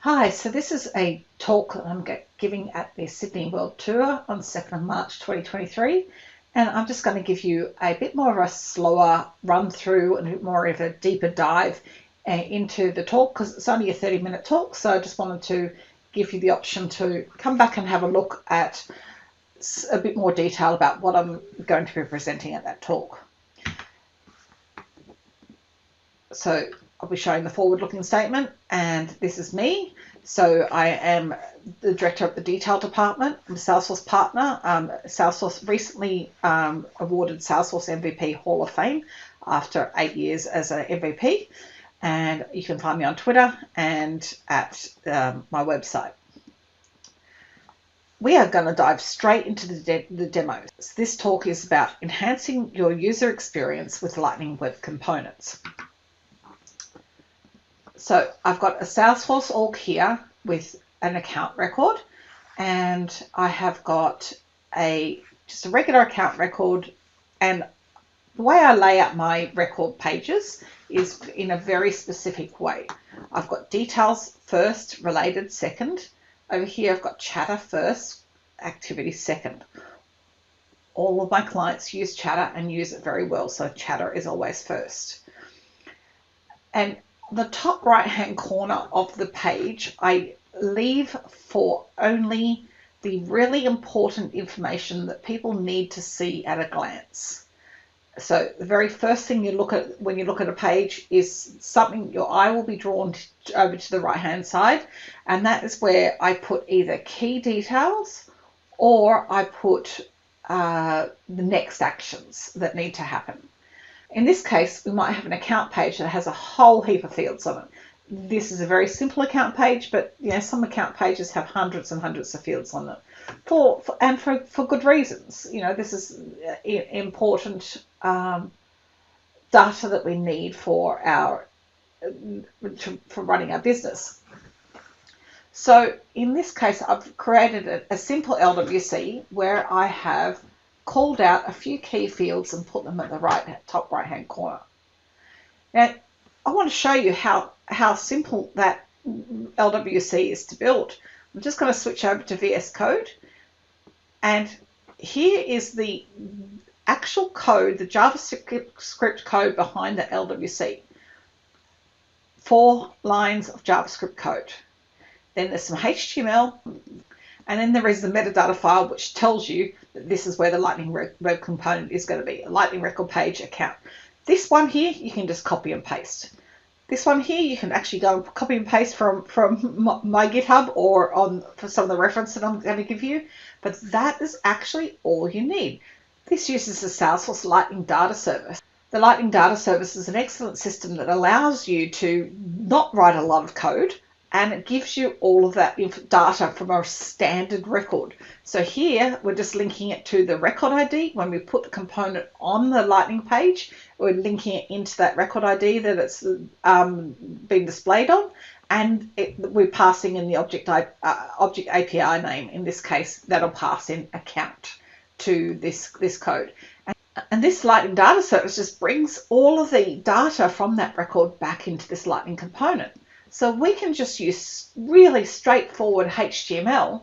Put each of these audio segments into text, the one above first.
Hi, so this is a talk that I'm giving at the Sydney World Tour on 2nd of March 2023, and I'm just going to give you a bit more of a slower run through and a bit more of a deeper dive into the talk because it's only a 30-minute talk, so I just wanted to give you the option to come back and have a look at a bit more detail about what I'm going to be presenting at that talk. So I'll be showing the forward-looking statement, and this is me. So I am the director of the detail department. I'm a Salesforce partner. Salesforce recently awarded Salesforce MVP Hall of Fame after 8 years as an MVP. And you can find me on Twitter and at my website. We are going to dive straight into the demo. So this talk is about enhancing your user experience with Lightning Web Components. So I've got a Salesforce org here with an account record, and I have got just a regular account record, and the way I lay out my record pages is in a very specific way. I've got details first, related second. Over here I've got chatter first, activity second. All of my clients use chatter and use it very well, so chatter is always first. And the top right hand corner of the page, I leave for only the really important information that people need to see at a glance. So the very first thing you look at when you look at a page is something your eye will be drawn over to the right hand side, and that is where I put either key details or I put the next actions that need to happen. In this case, we might have an account page that has a whole heap of fields on it. This is a very simple account page, but some account pages have hundreds and hundreds of fields on it for good reasons. This is important data that we need for running our business. So in this case, I've created a simple LWC where I have called out a few key fields and put them at the top right hand corner. Now I want to show you how simple that LWC is to build. I'm just going to switch over to VS Code, and here is the actual code, the JavaScript code behind the LWC. 4 lines of JavaScript code. Then there's some HTML, and then there is the metadata file, which tells you that this is where the Lightning Web Component is going to be, a Lightning Record Page account. This one here, you can just copy and paste. This one here, you can actually go and copy and paste from my GitHub or for some of the reference that I'm going to give you. But that is actually all you need. This uses the Salesforce Lightning Data Service. The Lightning Data Service is an excellent system that allows you to not write a lot of code, and it gives you all of that data from a standard record. So here we're just linking it to the record ID. When we put the component on the Lightning page, we're linking it into that record ID that it's been displayed on, and we're passing in the object API name. In this case, that'll pass in account to this code. And this Lightning Data Service just brings all of the data from that record back into this Lightning component. So we can just use really straightforward HTML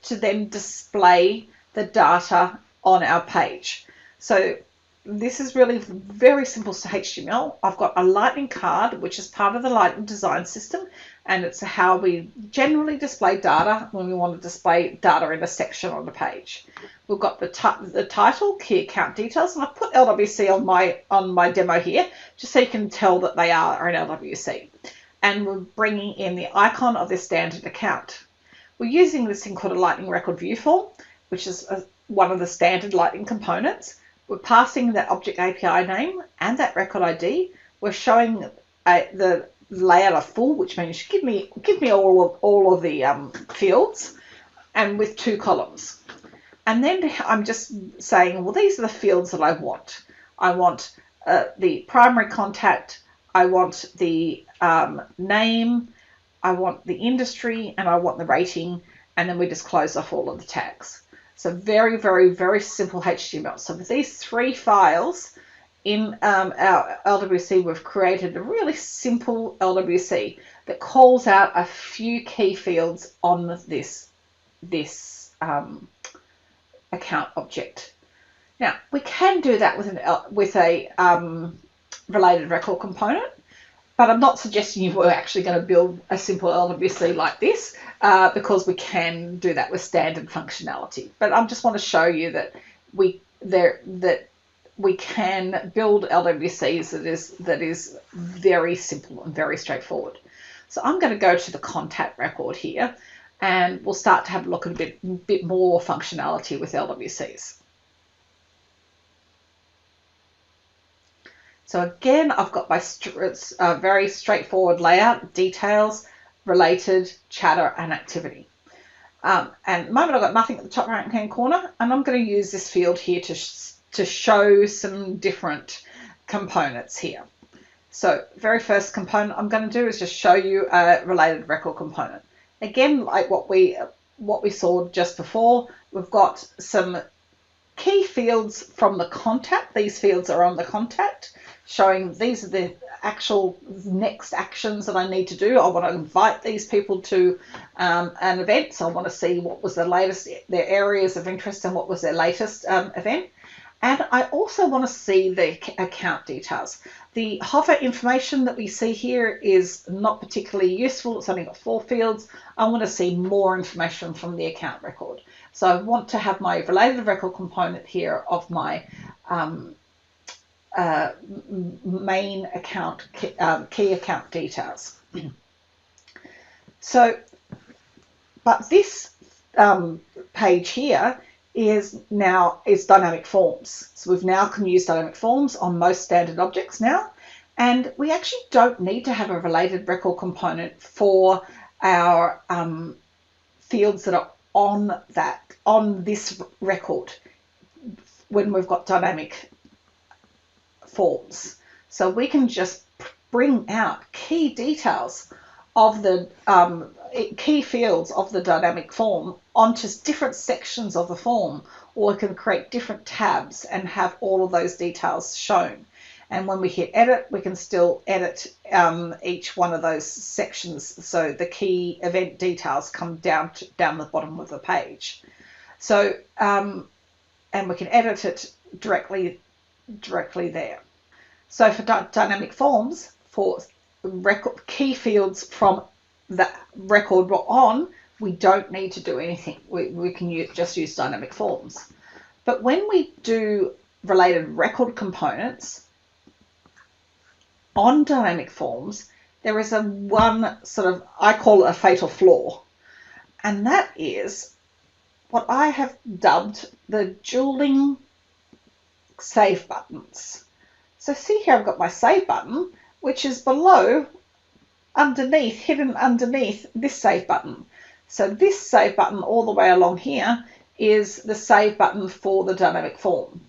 to then display the data on our page. So this is really very simple HTML. I've got a Lightning card, which is part of the Lightning design system, and it's how we generally display data when we want to display data in a section on the page. We've got the title, key account details, and I've put LWC on my demo here, just so you can tell that they are an LWC. And we're bringing in the icon of this standard account. We're using this thing called a Lightning Record View Form, which is one of the standard Lightning components. We're passing that object API name and that record ID. We're showing the layout of full, which means give me all of the fields, and with 2 columns. And then I'm just saying, well, these are the fields that I want. I want the primary contact. I want the name, I want the industry, and I want the rating, and then we just close off all of the tags. So very, very, very simple HTML. So with these 3 files, in our LWC, we've created a really simple LWC that calls out a few key fields on this account object. Now, we can do that with a related record component, but I'm not suggesting you were actually going to build a simple LWC like this because we can do that with standard functionality. But I just want to show you that we can build LWCs that is very simple and very straightforward. So I'm going to go to the contact record here, and we'll start to have a look at a bit more functionality with LWCs. So again, I've got my very straightforward layout: details, related, chatter, and activity. And at the moment, I've got nothing at the top right hand corner, and I'm going to use this field here to show some different components here. So very first component I'm going to do is just show you a related record component. Again, like what we saw just before, we've got some key fields from the contact. These fields are on the contact, showing these are the actual next actions that I need to do. I want to invite these people to an event, so I want to see what was the latest, their areas of interest, and what was their latest event. And I also want to see the account details. The hover information that we see here is not particularly useful. It's only got 4 fields. I want to see more information from the account record. So I want to have my related record component here of my main account, key account details. So, but this page here is dynamic forms. So we've now can use dynamic forms on most standard objects now, and we actually don't need to have a related record component for our fields that are on this record when we've got dynamic forms. So we can just bring out key details of the key fields of the dynamic form onto different sections of the form, or we can create different tabs and have all of those details shown. And when we hit edit, we can still edit each one of those sections, so the key event details come down the bottom of the page. So and we can edit it directly there. So for dynamic forms, for key fields from the record we're on, we don't need to do anything. We can just use dynamic forms. But when we do related record components on dynamic forms, there is one sort of, I call it a fatal flaw, and that is what I have dubbed the dueling save buttons. So see here, I've got my save button, which is hidden underneath this save button. So this save button all the way along here is the save button for the dynamic form.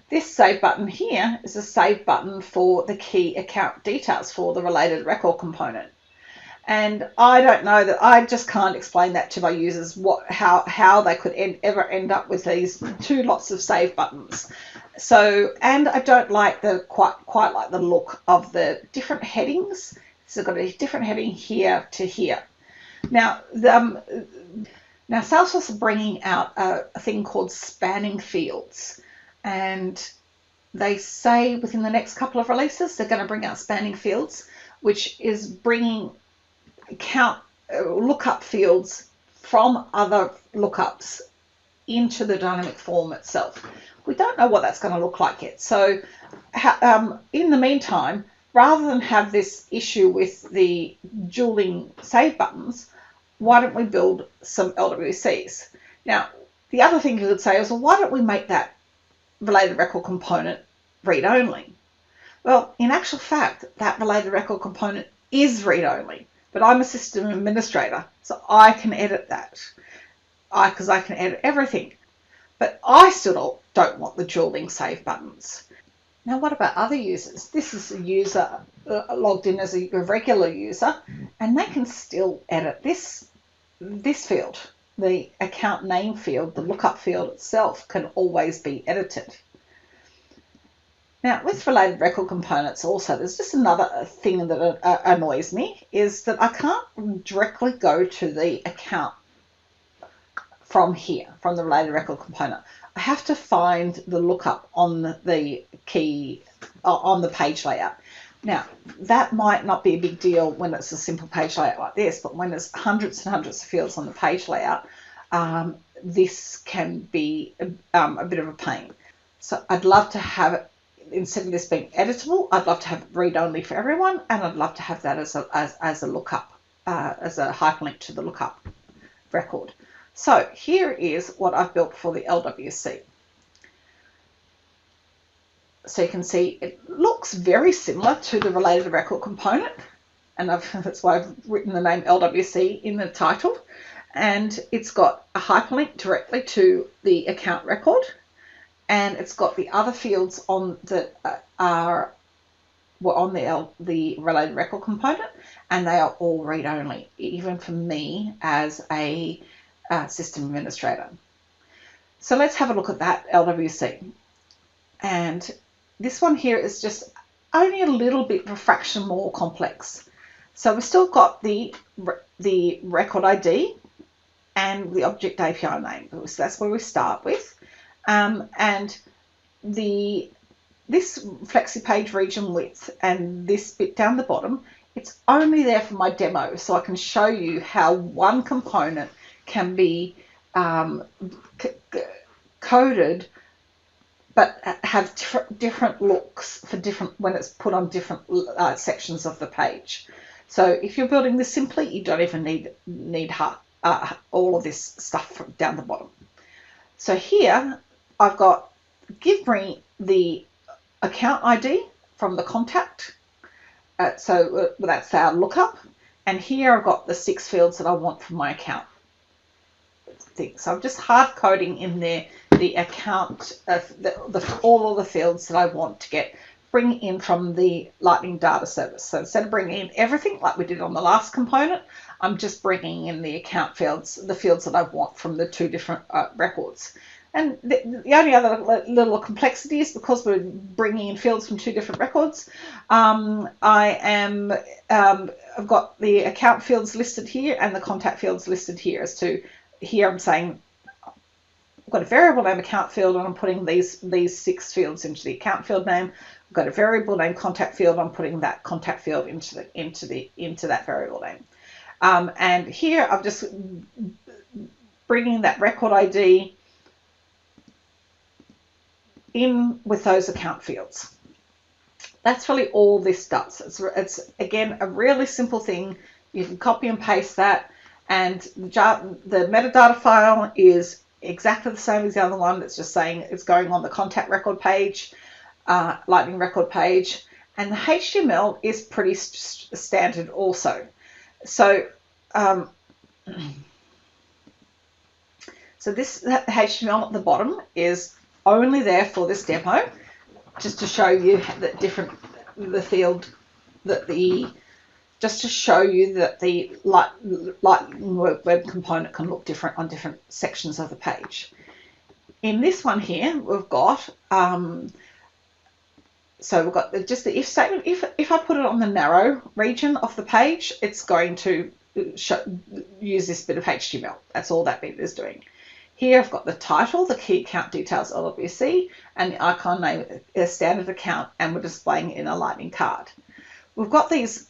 This save button here is a save button for the key account details for the related record component. And I don't know, that I just can't explain that to my users, how they could ever end up with these two lots of save buttons. So, and I don't like quite like the look of the different headings. So I've got a different heading here to here. Now, Salesforce is bringing out a thing called spanning fields, and they say within the next couple of releases they're going to bring out spanning fields, which is bringing lookup fields from other lookups into the dynamic form itself. We don't know what that's going to look like yet. So in the meantime, rather than have this issue with the dueling save buttons, why don't we build some LWCs? Now, the other thing you could say is, well, why don't we make that related record component read-only? Well, in actual fact, that related record component is read-only, but I'm a system administrator, so I can edit that, because I can edit everything. But I still don't want the dueling save buttons. Now, what about other users? This is a user logged in as a regular user, and they can still edit this field. The account name field, the lookup field itself, can always be edited. Now, with related record components also, there's just another thing that annoys me, is that I can't directly go to the account from here, from the related record component. I have to find the lookup on the key, on the page layout. Now, that might not be a big deal when it's a simple page layout like this, but when there's hundreds and hundreds of fields on the page layout, this can be a bit of a pain. So I'd love to have it, instead of this being editable, I'd love to have it read-only for everyone, and I'd love to have that as a lookup, as a hyperlink to the lookup record. So here is what I've built for the LWC. So you can see it looks very similar to the related record component, and that's why I've written the name LWC in the title. And it's got a hyperlink directly to the account record, and it's got the other fields on that were on the related record component, and they are all read-only, even for me as a system administrator. So let's have a look at that LWC. And this one here is just only a little bit of a fraction more complex. So we've still got the record ID and the object API name. So that's where we start with. And this FlexiPage region width and this bit down the bottom, it's only there for my demo, so I can show you how one component can be coded but have different looks for different when it's put on different sections of the page. So if you're building this simply, you don't even need all of this stuff down the bottom. So here I've got, give me the account ID from the contact. So that's our lookup. And here I've got the 6 fields that I want from my account thing. So I'm just hard coding in there the account, all of the fields that I want to bring in from the Lightning Data Service. So instead of bringing in everything like we did on the last component, I'm just bringing in the account fields, the fields that I want from the 2 different records. And the only other little complexity is because we're bringing in fields from 2 different records. I've got the account fields listed here and the contact fields listed here. Here I'm saying I've got a variable name account field, and I'm putting these 6 fields into the account field name. I've got a variable name contact field. I'm putting that contact field into that variable name. And here I'm just bringing that record ID in with those account fields. That's really all this does. It's again a really simple thing. You can copy and paste that, and the metadata file is exactly the same as the other one. It's just saying it's going on the contact record page, Lightning record page, and the HTML is pretty standard also. So this HTML at the bottom is only there for this demo, just to show you that just to show you that the Lightning Web Component can look different on different sections of the page. In this one here, we've got just the if statement. If I put it on the narrow region of the page, it's going to use this bit of HTML. That's all that bit is doing. Here I've got the title, the key account details LWC, and the icon name, a standard account, and we're displaying it in a Lightning card. We've got these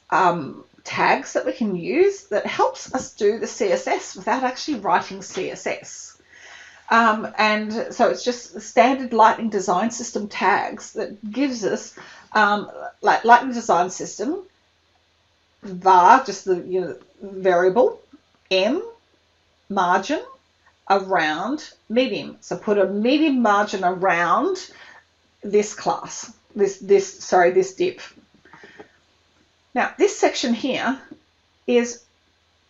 tags that we can use that helps us do the CSS without actually writing CSS. And so it's just standard Lightning Design System tags that gives us like Lightning Design System var, just the variable, m, margin, around, medium. So put a medium margin around this class, this div. Now this section here is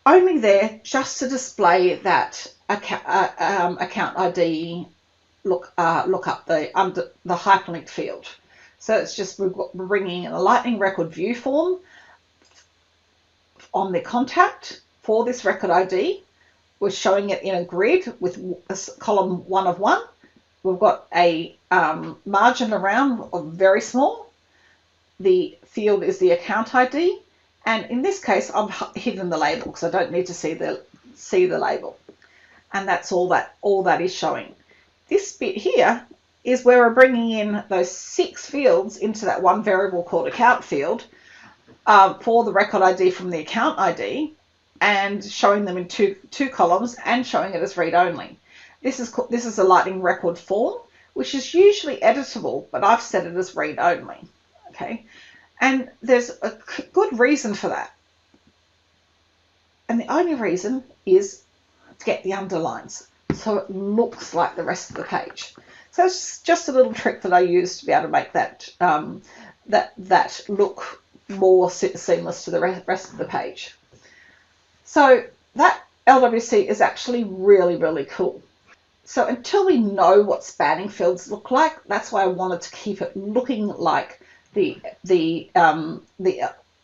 only there just to display that account ID look up the hyperlinked field. So it's just we're bringing in a Lightning record view form on the contact for this record ID. We're showing it in a grid with a column 1 of 1, we've got a margin around, very small. The field is the account ID, and in this case I've hidden the label because I don't need to see the label, and that's all that is showing. This bit here is where we're bringing in those 6 fields into that one variable called account field for the record ID from the account ID, and showing them in two columns and showing it as read only. This is a Lightning record form, which is usually editable, but I've set it as read only. Okay, and there's a good reason for that, and the only reason is to get the underlines so it looks like the rest of the page. So it's just a little trick that I use to be able to make that that look more seamless to the rest of the page. So that LWC is actually really, really cool. So until we know what spanning fields look like, that's why I wanted to keep it looking like the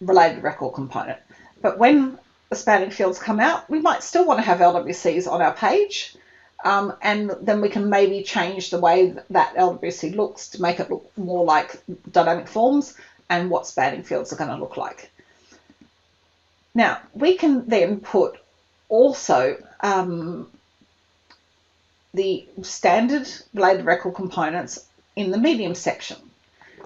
related record component. But when the spanning fields come out, we might still want to have LWCs on our page, and then we can maybe change the way that LWC looks to make it look more like dynamic forms and what spanning fields are going to look like. Now, we can then put also the standard related record components in the medium section.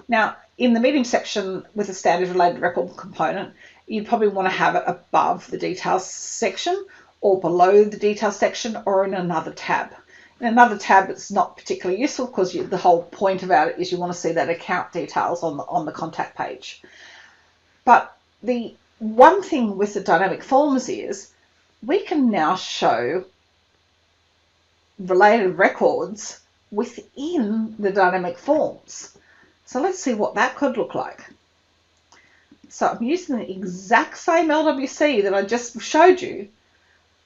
Now, in the medium section with a standard related record component, you'd probably want to have it above the details section or below the details section or in another tab. In another tab, it's not particularly useful because the whole point about it is you want to see that account details on the contact page. But the one thing with the dynamic forms is we can now show related records within the dynamic forms. So let's see what that could look like. So I'm using the exact same LWC that I just showed you,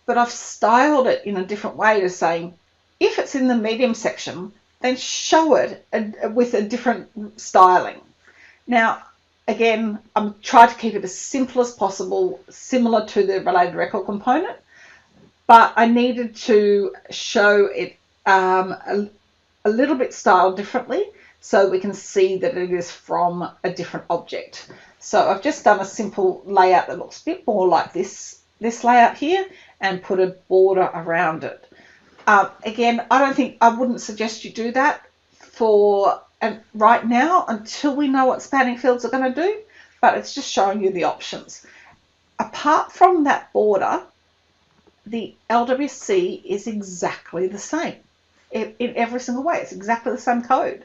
but I've styled it in a different way to saying, if it's in the medium section, then show it with a different styling. Now, again, I'm trying to keep it as simple as possible, similar to the related record component, but I needed to show it a little bit styled differently so we can see that it is from a different object. So I've just done a simple layout that looks a bit more like this layout here and put a border around it. Again, I wouldn't suggest you do that right now until we know what spanning fields are going to do, but it's just showing you the options. Apart from that border, the LWC is exactly the same in every single way. It's exactly the same code.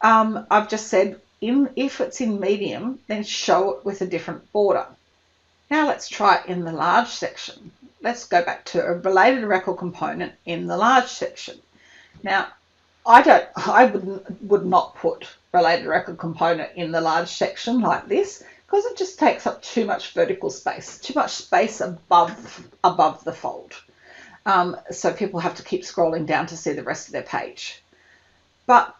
I've just said, if it's in medium, then show it with a different border. Now let's try it in the large section. Let's go back to a related record component in the large section. Now, I would not put related record component in the large section like this because it just takes up too much vertical space, too much space above the fold. So people have to keep scrolling down to see the rest of their page. But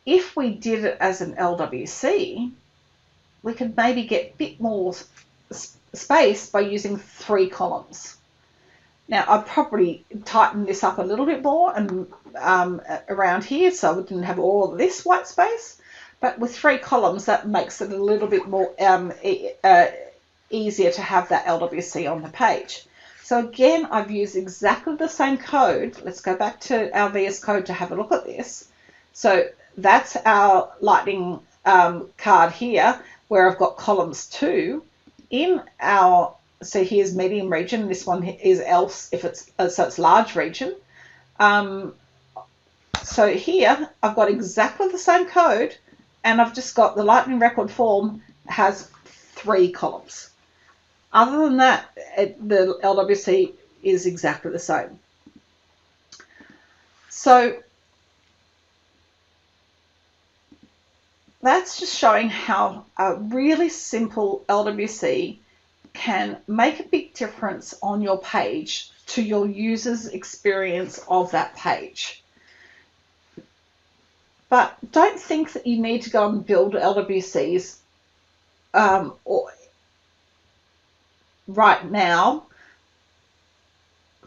if we did it as an LWC, we could maybe get a bit more space by using 3 columns. Now, I'd probably tighten this up a little bit more and around here so we didn't have all of this white space. But with 3 columns, that makes it a little bit more easier to have that LWC on the page. So again, I've used exactly the same code. Let's go back to our VS Code to have a look at this. So that's our Lightning card here, where I've got columns 2 in our. So here's medium region. This one is else if it's so it's large region. So here I've got exactly the same code, and I've just got the Lightning record form has 3 columns. Other than that, the LWC is exactly the same. So that's just showing how a really simple LWC can make a big difference on your page to your user's experience of that page. But don't think that you need to go and build LWCs right now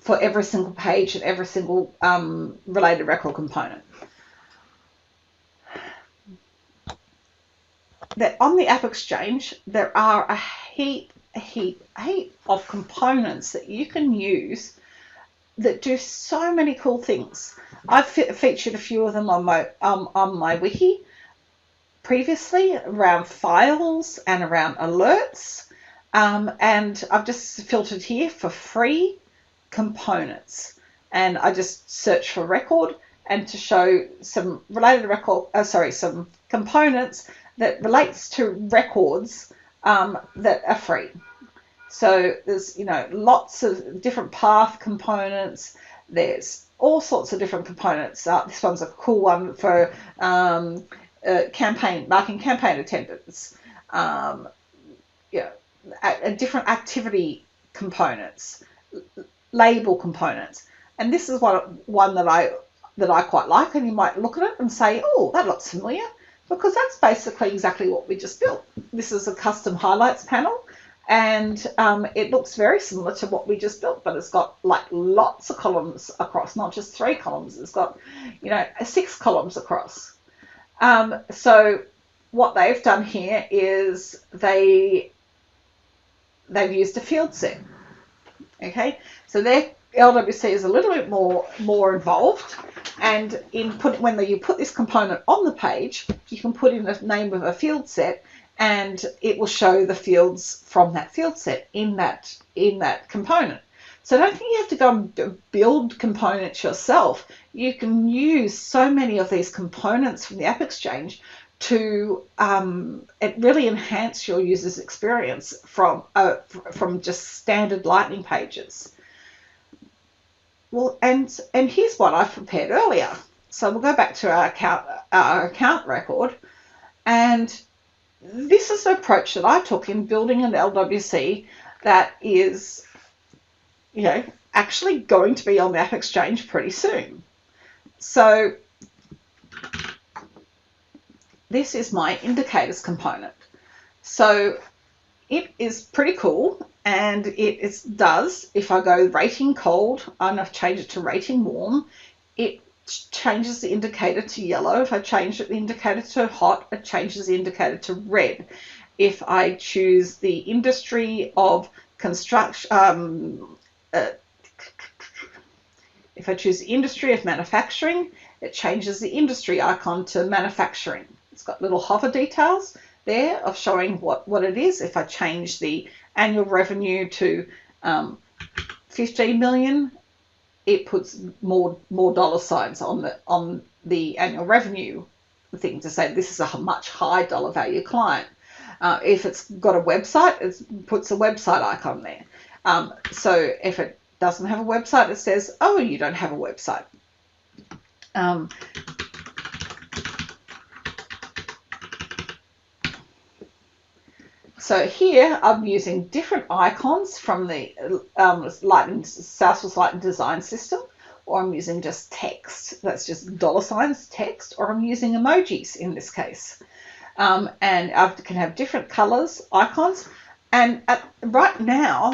for every single page and every single related record component. that on the App Exchange, there are a heap of components that you can use that do so many cool things. I've featured a few of them on my wiki previously, around files and around alerts, and I've just filtered here for free components, and I just search for record and to show some related some components that relates to records that are free. So there's, lots of different path components. There's all sorts of different components. This one's a cool one for marking campaign attendance. Different activity components, label components, and this is one that I quite like. And you might look at it and say, "Oh, that looks familiar," because that's basically exactly what we just built. This is a custom highlights panel. And it looks very similar to what we just built, but it's got like lots of columns across, not just 3 columns. It's got, 6 columns across. So what they've done here is they've used a field set. Okay, so their LWC is a little bit more involved, and when you put this component on the page, you can put in the name of a field set, and it will show the fields from that field set in that component. So I don't think you have to go and build components yourself. You can use so many of these components from the App Exchange to really enhance your user's experience from just standard Lightning pages. Well, and here's what I've prepared earlier. So we'll go back to our account record, and this is the approach that I took in building an LWC that is, actually going to be on the App Exchange pretty soon. So this is my indicators component. So it is pretty cool, and it does, if I go rating cold and I've changed it to rating warm, it changes the indicator to yellow. If I change the indicator to hot, it changes the indicator to red. If I choose the industry of construction, if I choose the industry of manufacturing, it changes the industry icon to manufacturing. It's got little hover details there of showing what it is. If I change the annual revenue to 15 million, it puts more dollar signs on the annual revenue thing to say this is a much high dollar value client. If it's got a website, it puts a website icon there. So if it doesn't have a website, it says, "Oh, you don't have a website." So here I'm using different icons from the Salesforce Lightning Design System, or I'm using just text. That's just dollar signs text, or I'm using emojis in this case. And I can have different colors, icons. And right now,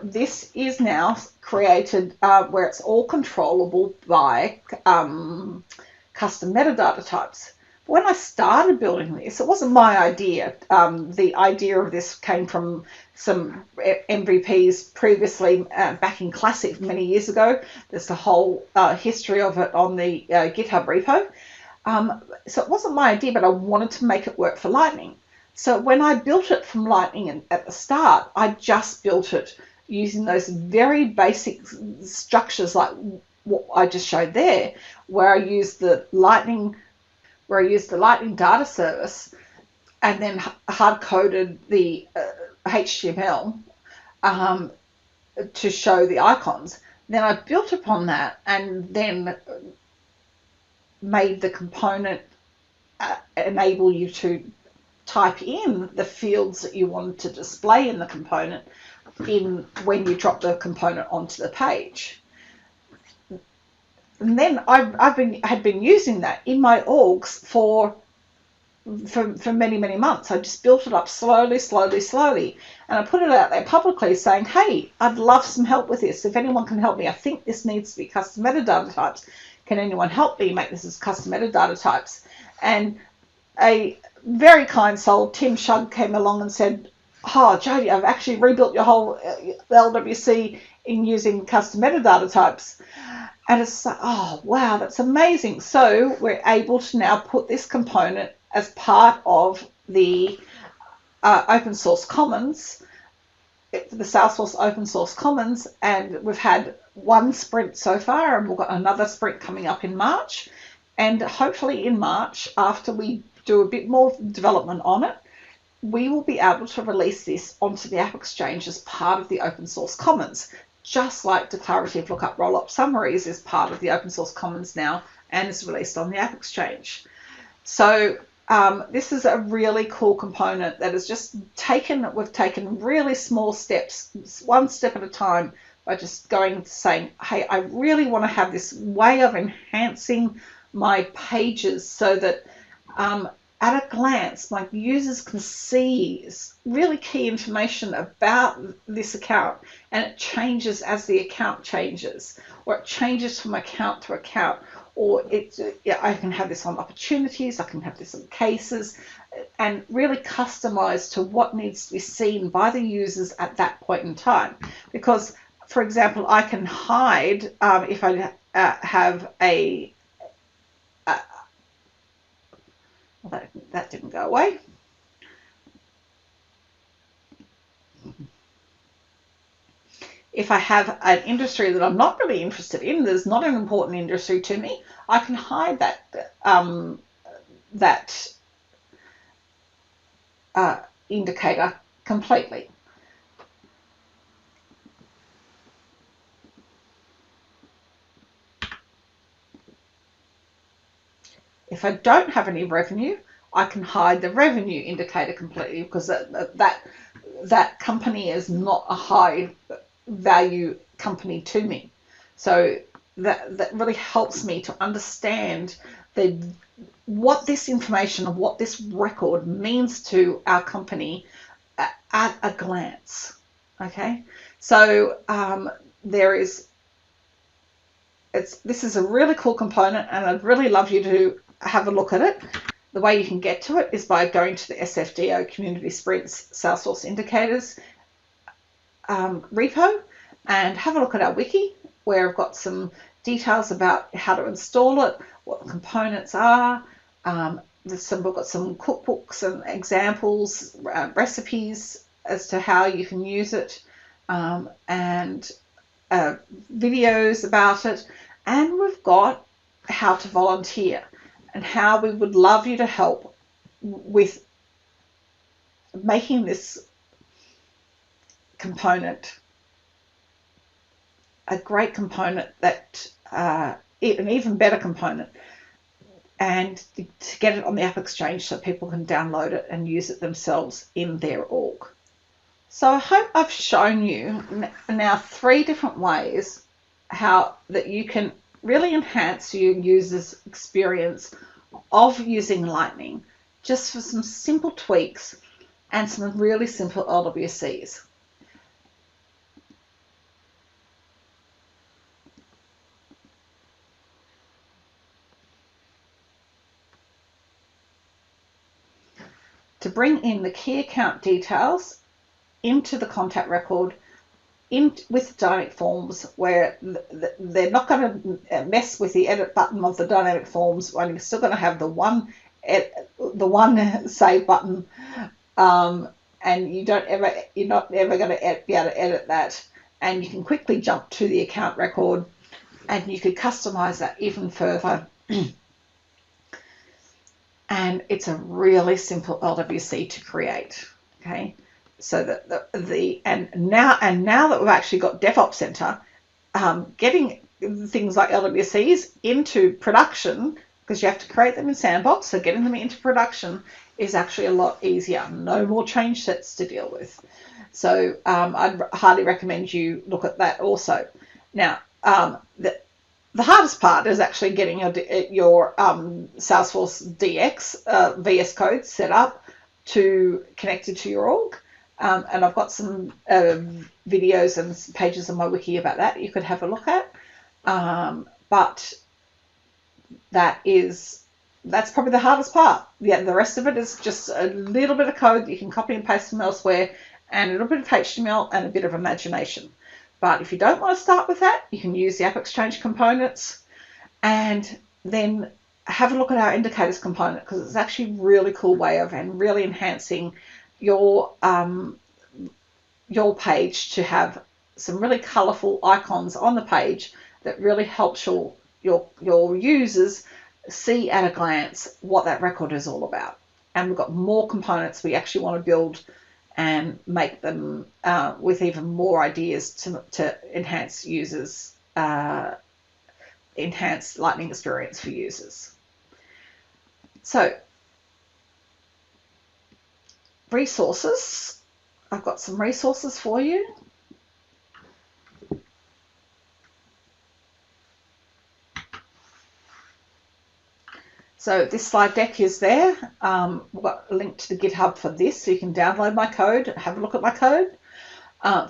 this is now created where it's all controllable by custom metadata types. When I started building this, it wasn't my idea. The idea of this came from some MVPs previously back in Classic many years ago. There's a whole history of it on the GitHub repo. So it wasn't my idea, but I wanted to make it work for Lightning. So when I built it from Lightning at the start, I just built it using those very basic structures like what I just showed there, where I used the Lightning data service and then hard-coded the HTML to show the icons. Then I built upon that and then made the component enable you to type in the fields that you wanted to display in the component when you drop the component onto the page. And then had been using that in my orgs for many months. I just built it up slowly, and I put it out there publicly saying, "Hey, I'd love some help with this. If anyone can help me, I think this needs to be custom metadata types. Can anyone help me make this as custom metadata types?" And very kind soul, Tim Shug, came along and said, oh, Jodie, I've actually rebuilt your whole LWC in using custom metadata types. And it's like, oh, wow, that's amazing. So we're able to now put this component as part of the open source commons, the Salesforce open source commons, and we've had one sprint so far, and we've got another sprint coming up in March. And hopefully in March, after we do a bit more development on it, we will be able to release this onto the App Exchange as part of the open source commons, just like declarative lookup rollup summaries is part of the open source commons now and is released on the App Exchange. So this is a really cool component that is just we've taken really small steps, one step at a time, by just going saying, hey, I really want to have this way of enhancing my pages so that at a glance, my users can see really key information about this account, and it changes as the account changes, or it changes from account to account, or I can have this on opportunities, I can have this on cases, and really customize to what needs to be seen by the users at that point in time. Because, for example, I can hide if I have a that didn't go away. If I have an industry that I'm not really interested in, there's not an important industry to me, I can hide that indicator completely. If I don't have any revenue, I can hide the revenue indicator completely, because that company is not a high value company to me. So that really helps me to understand what this information, what this record means to our company at a glance. Okay, so this is a really cool component, and I'd really love you to have a look at it. The way you can get to it is by going to the SFDO Community Sprints Salesforce Indicators repo and have a look at our wiki, where I've got some details about how to install it, what the components are. We've got some cookbooks and examples, recipes as to how you can use it, and videos about it. And we've got how to volunteer and how we would love you to help with making this component a great component, that an even better component, and to get it on the App Exchange so people can download it and use it themselves in their org. So I hope I've shown you now 3 different ways how that you can really enhance your users' experience of using Lightning, just for some simple tweaks and some really simple LWCs. To bring in the key account details into the contact record with dynamic forms, where they're not going to mess with the edit button of the dynamic forms, and you're still going to have the one save button, and you're not ever going to be able to edit that, and you can quickly jump to the account record, and you could customize that even further. And it's a really simple LWC to create. Okay. So that now that we've actually got DevOps Center, getting things like LWCs into production, because you have to create them in Sandbox, so getting them into production is actually a lot easier. No more change sets to deal with. So I'd highly recommend you look at that also. Now, the hardest part is actually getting your Salesforce DX VS Code set up to connected to your org. And I've got some videos and some pages on my wiki about that you could have a look at. But that is that's probably the hardest part. Yeah, the rest of it is just a little bit of code that you can copy and paste from elsewhere, and a little bit of HTML and a bit of imagination. But if you don't want to start with that, you can use the AppExchange components and then have a look at our indicators component, because it's actually a really cool way of and really enhancing your page to have some really colorful icons on the page that really helps your users see at a glance what that record is all about. And we've got more components we actually want to build and make them with even more ideas to enhance users, enhance Lightning experience for users. So, resources. I've got some resources for you. So this slide deck is there. We've got a link to the GitHub for this, so you can download my code, have a look at my code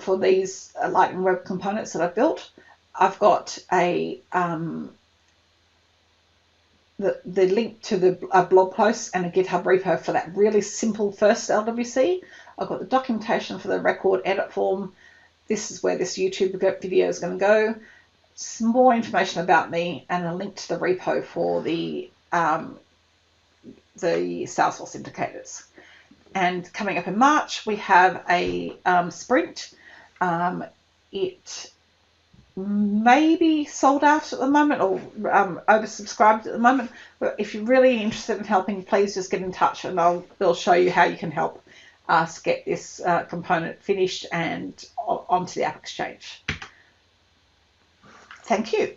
for these Lightning Web components that I've built. I've got a the link to the blog post and a GitHub repo for that really simple first LWC. I've got the documentation for the record edit form. This is where this YouTube video is going to go. Some more information about me and a link to the repo for the Salesforce indicators. And coming up in March, we have a sprint. It may be sold out at the moment or oversubscribed at the moment. But if you're really interested in helping, please just get in touch and we'll show you how you can help us get this component finished and onto the AppExchange. Thank you.